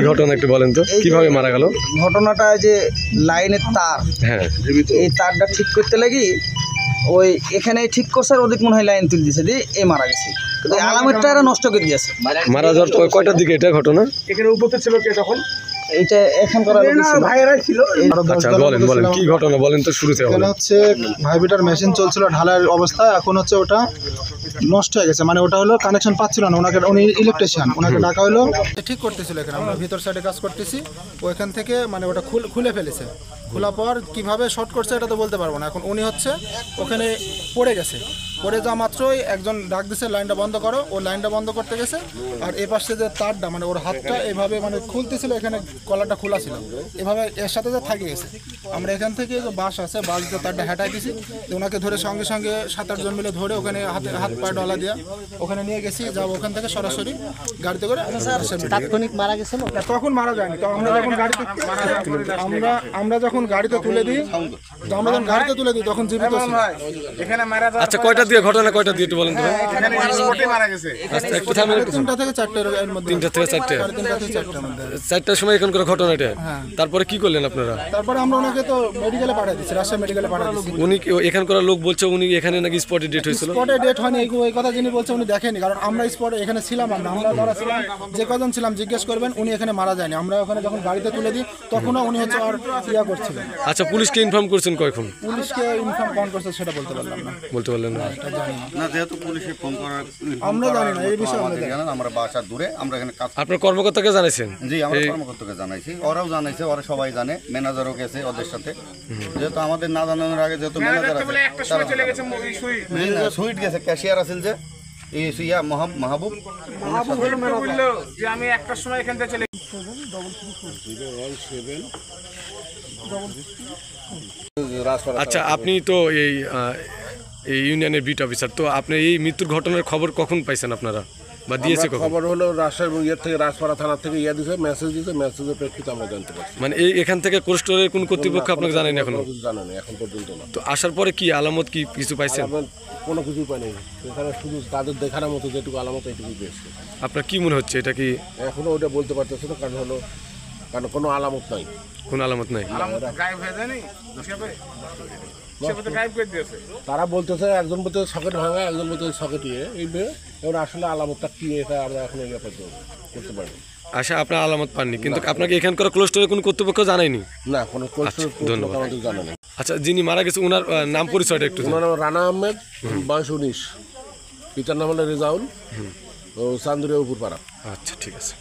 ঘটনা একটু বলেন তো, কিভাবে মারা গেল? ঘটনাটা যে লাইনের তার, হ্যাঁ, এই তারটা ঠিক করতে লাগি ওই এখানে ঠিক করছে, আর ওদিক মনে হয় লাইন তুলে দিয়েছে দিয়ে এ মারা গেছে, কিন্তু আলামেরটা এরা নষ্ট করে দিয়েছে। মারা যাওয়ার কয়টার দিকে এটা ঘটনা? এখানে উপস্থিত ছিল কে তখন? এইটা এখন করা ভাইয়েরাই ছিল। আচ্ছা বলেন বলেন কি ঘটনা বলেন তো শুরুতে। এখানে হচ্ছে ভাইবিটার মেশিন চলছিল ঢালাইয়ের অবস্থা, এখন হচ্ছে ওটা নষ্ট হয়ে গেছে, মানে ওটা হলো কানেকশন পাচ্ছিল না, ওনাকে উনি ইলেকট্রিশিয়ান, ওনাকে ডাকা হলো, ঠিক করতেছিল এখানে, আমরা ভিতর সাইডে কাজ করতেছি, ওইখান থেকে মানে ওটা খুলে ফেলেছে, খোলা পর কীভাবে শর্ট করছে এটা তো বলতে পারবো না। এখন উনি হচ্ছে ওখানে পড়ে গেছে, পড়ে যাওয়া মাত্রই একজন ডাক দিছে লাইনটা বন্ধ করো, ও লাইনটা বন্ধ করতে গেছে, আর এ পাশে যে তারটা মানে ওর হাতটা এভাবে মানে খুলতেছিল, এখানে কলারটা খোলা ছিল, এভাবে এর সাথে যে থাকে গেছে। আমরা এখান থেকে যে বাস আছে, বাস দিয়ে তারটা হেঁটাই দিছি, ওনাকে ধরে সঙ্গে সঙ্গে 7-8 জন মিলে ধরে ওখানে হাত পায়ে ডলা দিয়া ওখানে নিয়ে গেছি, যাবো ওখান থেকে সরাসরি গাড়িতে করে। তাৎক্ষণিক মারা গেছিল, তখন মারা যায়নি, তো আমরা যখন গাড়িতে গাড়িতে তুলে দিই, তখন জীবিত ছিল। আচ্ছা কয়টা দিয়ে ঘটনা, কয়টা দিয়ে একটু বলেন তো? মারা গেছে 3টা থেকে 4টার মধ্যে, 3টা থেকে 4টে, 3টা থেকে 4টার মধ্যে। 4টার সময় এখন করে ঘটনা এটা। তারপরে কি করলেন আপনারা? তারপরে আমরা ওনাকে তো মেডিকেলে পাঠিয়ে দিচ্ছি, রাজশাহী মেডিকেলে পাঠিয়ে দিচ্ছি। উনি এখানকার লোক বলছে উনি এখানে নাকি স্পটে ডেট হয়েছিল। স্পটে ডেট হয়নি এই কথা যিনি বলছে উনি দেখেনি, কারণ আমরা স্পটে এখানে ছিলাম, আমরা যারা ছিলাম যে কজন ছিলাম জিজ্ঞেস করবেন, উনি এখানে মারা যায়নি। আমরা ওখানে যখন গাড়িতে তুলে দিই তখনও উনি হচ্ছে আর ইয়া করছিলেন। আচ্ছা পুলিশকে ইনফর্ম করছেন কয়ক্ষণ? পুলিশকে ইনফর্ম কখন করছে সেটা বলতে পারলাম না, বলতে পারলেন না? না, যেহেতু পুলিশে ফোন করার আমরা জানি না এই বিষয়ে, আমরা জানেন আমরা বাসা দূরে, আমরা এখানে কাজ। আপনার কর্মকর্তাকে জানাইছেন? জি, আমরা কর্মকর্তাকে জানাইছি, ওরাও জানাইছে, ওরা সবাই জানে, ম্যানেজারও গেছে ওদের সাথে, যেহেতু আমাদের না জানানোর আগে যেহেতু ম্যানেজার আছে, সুইট গেছে, ক্যাশিয়ার আছেন যে ইয়া মাহবুব বললো যে আমি একটার সময় এখান থেকে চলে। আচ্ছা আপনি তো এই ইউনিয়নের বিট অফিসার, তো আপনি এই মৃত্যুর ঘটনার খবর কখন পাইছেন আপনারা বা দিয়েছে কখন? খবর হলো রাজশাহী ইয়ের থেকে, রাজপাড়া থানা থেকে ইয়ে দিয়েছে, মেসেজ দিয়েছে, মেসেজের প্রেক্ষিতে আমরা জানতে পারছি। মানে এখান থেকে কোস্টরের কোন কর্তৃপক্ষ আপনাকে জানেন এখনো? জানেন এখন পর্যন্ত না। তো আসার পরে কি আলামত কি কিছু পাইছেন? কোনো কিছু পাই নাই, এখানে শুধু তাদের দেখার মতো যেটুকু আলামত এইটুকু পেয়েছে। আপনার কি মনে হচ্ছে এটা কি? এখনো ওইটা বলতে পারতেছে না, কারণ কোনো আলামত নাই। কোন আলামত নাই? গায়েব হয়ে যায়নি, তারা বলতেছে একজন বলতে সকেট ভাঙা, একজন বলতে সকেট ইয়ে, এবার আসলে আলামতটা কি এটা আমরা এখন এই ব্যাপারে করতে পারি। আচ্ছা আপনার আলামত পাননি, কিন্তু আপনাকে এখানকার ক্লোস্টরের কোন কর্তৃপক্ষ জানায়নি? না, কোনো ধন্যবাদ। আমাদের জানা নেই। আচ্ছা যিনি মারা গেছে ওনার নাম পরিচয়টা একটু? ওনার নাম রানা আহমেদ, বয়স 19, পিতার নাম হলো রেজাউল, ও চান্দুরিয়া উপরপাড়া। আচ্ছা ঠিক আছে।